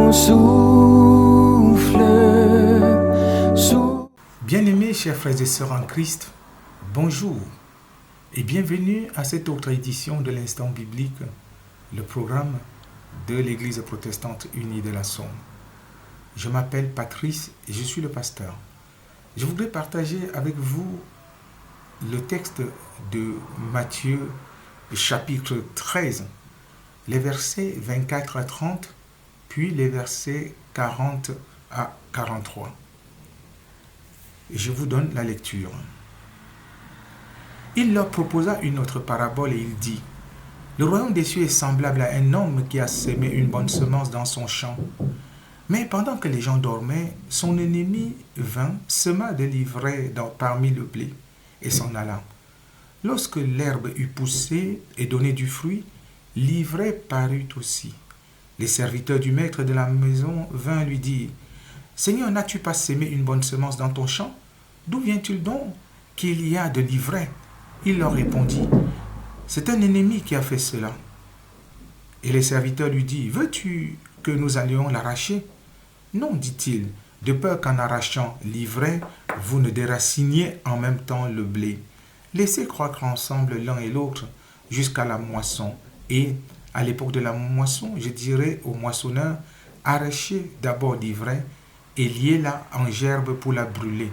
ton souffle. Bien-aimés, chers frères et sœurs en Christ, bonjour et bienvenue à cette autre édition de l'Instant biblique, le programme de l'Église protestante unie de la Somme. Je m'appelle Patrice et je suis le pasteur. Je voudrais partager avec vous le texte de Matthieu, chapitre 13, les versets 24 à 30, puis les versets 40 à 43. Je vous donne la lecture. Il leur proposa une autre parabole et il dit : Le royaume des cieux est semblable à un homme qui a semé une bonne semence dans son champ. Mais pendant que les gens dormaient, son ennemi vint, sema de l'ivraie parmi le blé et s'en alla. Lorsque l'herbe eut poussé et donné du fruit, l'ivraie parut aussi. Les serviteurs du maître de la maison vinrent lui dire : Seigneur, n'as-tu pas semé une bonne semence dans ton champ ? D'où vient-il donc qu'il y a de l'ivraie ? Il leur répondit : C'est un ennemi qui a fait cela. Et les serviteurs lui dirent : Veux-tu que nous allions l'arracher ? Non, dit-il, de peur qu'en arrachant l'ivraie, vous ne déraciniez en même temps le blé. Laissez croître ensemble l'un et l'autre jusqu'à la moisson. Et à l'époque de la moisson, je dirai aux moissonneurs : Arrachez d'abord l'ivraie et liez-la en gerbe pour la brûler,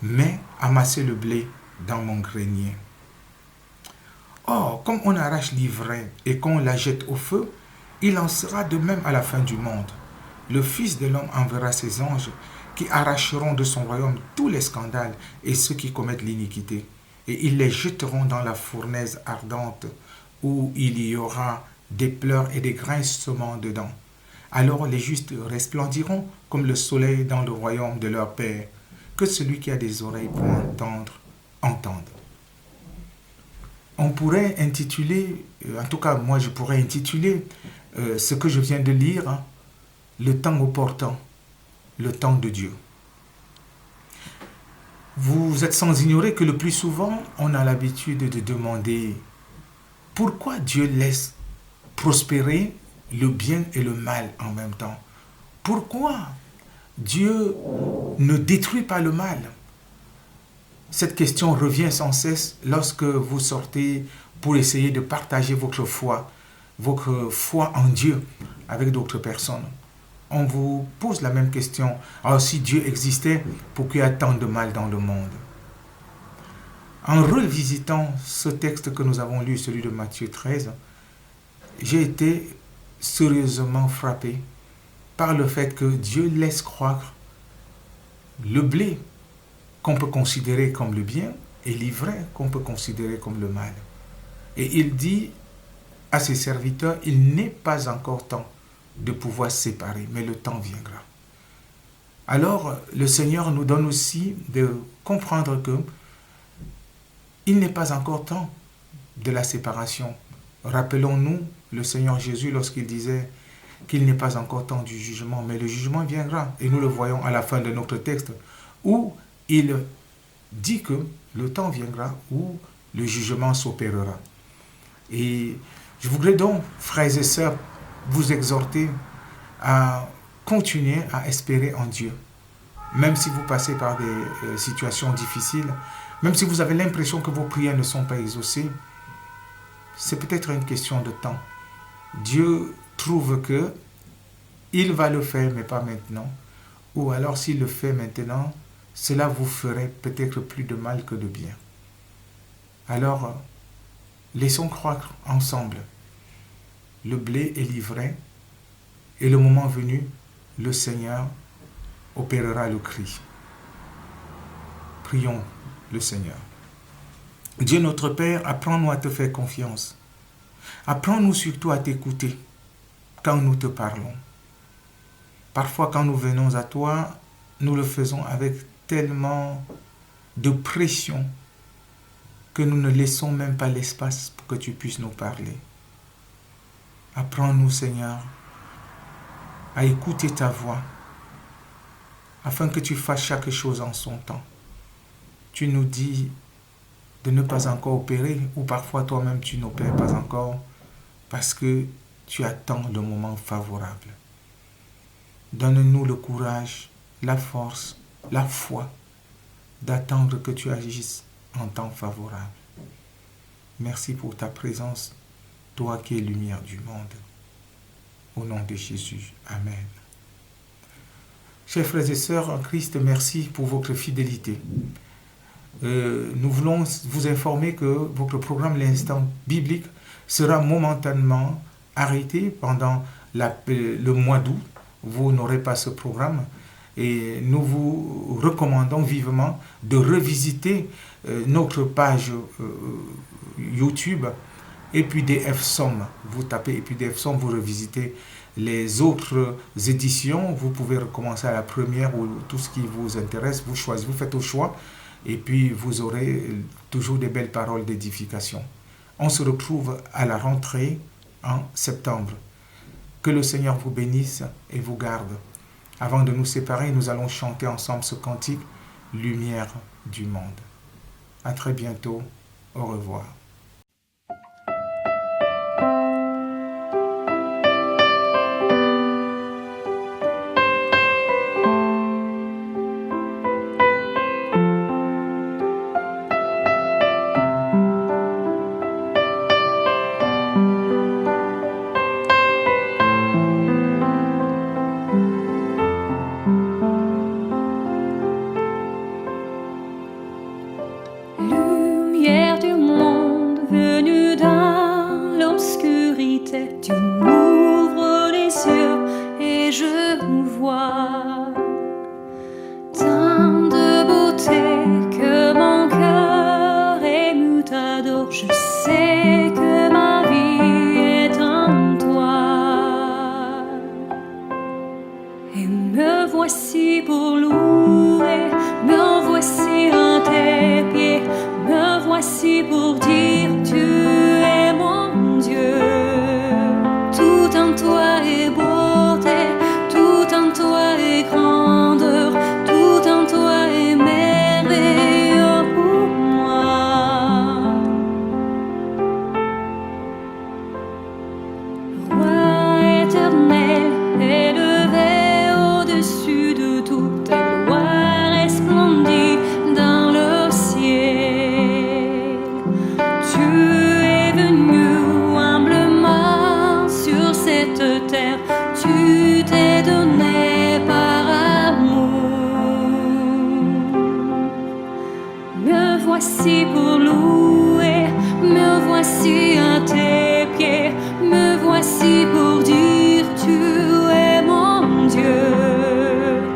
mais amassez le blé dans mon grenier. Or, comme on arrache l'ivraie et qu'on la jette au feu, il en sera de même à la fin du monde. Le Fils de l'homme enverra ses anges qui arracheront de son royaume tous les scandales et ceux qui commettent l'iniquité, et ils les jeteront dans la fournaise ardente où il y aura des pleurs et des grincements dedans. Alors les justes resplendiront comme le soleil dans le royaume de leur Père. Que celui qui a des oreilles pour entendre, entende. On pourrait intituler, en tout cas moi je pourrais intituler ce que je viens de lire, le temps opportun, le temps de Dieu. Vous êtes sans ignorer que le plus souvent, on a l'habitude de demander pourquoi Dieu laisse prospérer le bien et le mal en même temps. Pourquoi Dieu ne détruit pas le mal ? Cette question revient sans cesse lorsque vous sortez pour essayer de partager votre foi en Dieu avec d'autres personnes. On vous pose la même question. Alors si Dieu existait, pourquoi il y a tant de mal dans le monde ? En revisitant ce texte que nous avons lu, celui de Matthieu 13, j'ai été sérieusement frappé par le fait que Dieu laisse croître le blé qu'on peut considérer comme le bien et l'ivraie qu'on peut considérer comme le mal. Et il dit à ses serviteurs, il n'est pas encore temps de pouvoir séparer, mais le temps viendra. Alors, le Seigneur nous donne aussi de comprendre que il n'est pas encore temps de la séparation. Rappelons-nous le Seigneur Jésus lorsqu'il disait qu'il n'est pas encore temps du jugement, mais le jugement viendra. Et nous le voyons à la fin de notre texte, où il dit que le temps viendra où le jugement s'opérera. Et je voudrais donc, frères et sœurs, vous exhorter à continuer à espérer en Dieu. Même si vous passez par des situations difficiles, même si vous avez l'impression que vos prières ne sont pas exaucées, c'est peut-être une question de temps. Dieu trouve que il va le faire, mais pas maintenant. Ou alors s'il le fait maintenant, cela vous ferait peut-être plus de mal que de bien. Alors, laissons croître ensemble le blé et l'ivraie, et le moment venu, le Seigneur opérera le cri. Prions le Seigneur. Dieu notre Père, apprends-nous à te faire confiance. Apprends-nous surtout à t'écouter quand nous te parlons. Parfois, quand nous venons à toi, nous le faisons avec tellement de pression que nous ne laissons même pas l'espace pour que tu puisses nous parler. Apprends-nous, Seigneur, à écouter ta voix, afin que tu fasses chaque chose en son temps. Tu nous dis de ne pas encore opérer, ou parfois toi-même tu n'opères pas encore, parce que tu attends le moment favorable. Donne-nous le courage, la force, la foi d'attendre que tu agisses en temps favorable. Merci pour ta présence, toi qui es lumière du monde. Au nom de Jésus. Amen. Chers frères et sœurs en Christ, merci pour votre fidélité. Nous voulons vous informer que votre programme L'Instant biblique sera momentanément arrêté pendant le mois d'août. Vous n'aurez pas ce programme et nous vous recommandons vivement de revisiter notre page YouTube EPUDF Somme. Vous tapez EPUDF Somme, vous revisitez les autres éditions. Vous pouvez recommencer à la première ou tout ce qui vous intéresse. Vous choisissez, vous faites au choix et puis vous aurez toujours des belles paroles d'édification. On se retrouve à la rentrée en septembre. Que le Seigneur vous bénisse et vous garde. Avant de nous séparer, nous allons chanter ensemble ce cantique, Lumière du monde. À très bientôt. Au revoir. Lumière du monde venue dans l'obscurité, tu m'ouvres les yeux et je vois tant de beauté que mon cœur ému t'adore. Je sais que ma vie est en toi et me voici pour louer, me voici à tes pieds. Me voici pour dire tu es mon Dieu. Tout en toi est beauté, tout en toi est grandeur, tout en toi est merveilleux pour moi. Roi éternel, élevé au-dessus de tout, ta gloire resplendit dans le ciel. Tu es venu humblement sur cette terre, tu t'es donné par amour. Me voici pour louer, me voici à tes pieds, me voici pour dire tu es mon Dieu.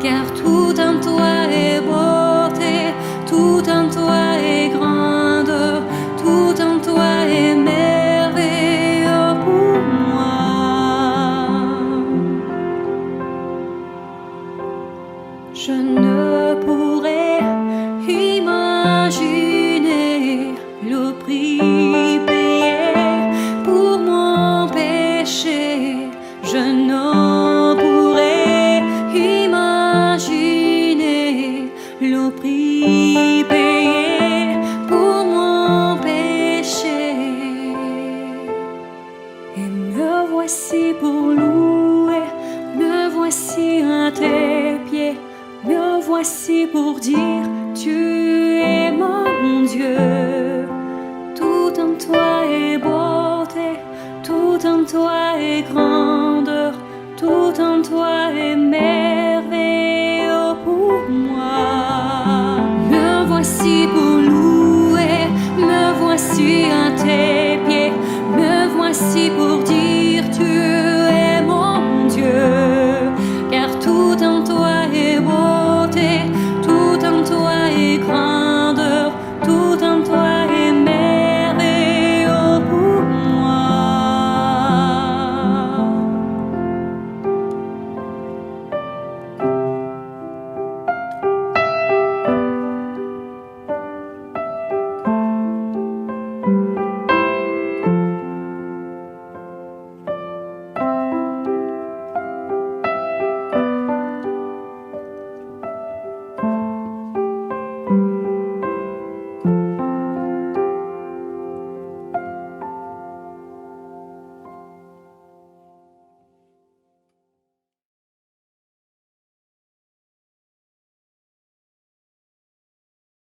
Car tout en toi est beauté, tout en toi est grandeur, tout en toi est merveilleux pour moi. Je ne pourrais imaginer le prix payé pour mon péché. Je ne pourrais imaginer le prix payé pour mon péché. Et me voici pour louer, me voici à tes pieds, me voici pour dire tu es mon Dieu. Tout en toi est beauté, tout en toi est grandeur, tout en toi est merveilleux pour moi. Me voici pour louer, me voici à tes pieds, me voici pour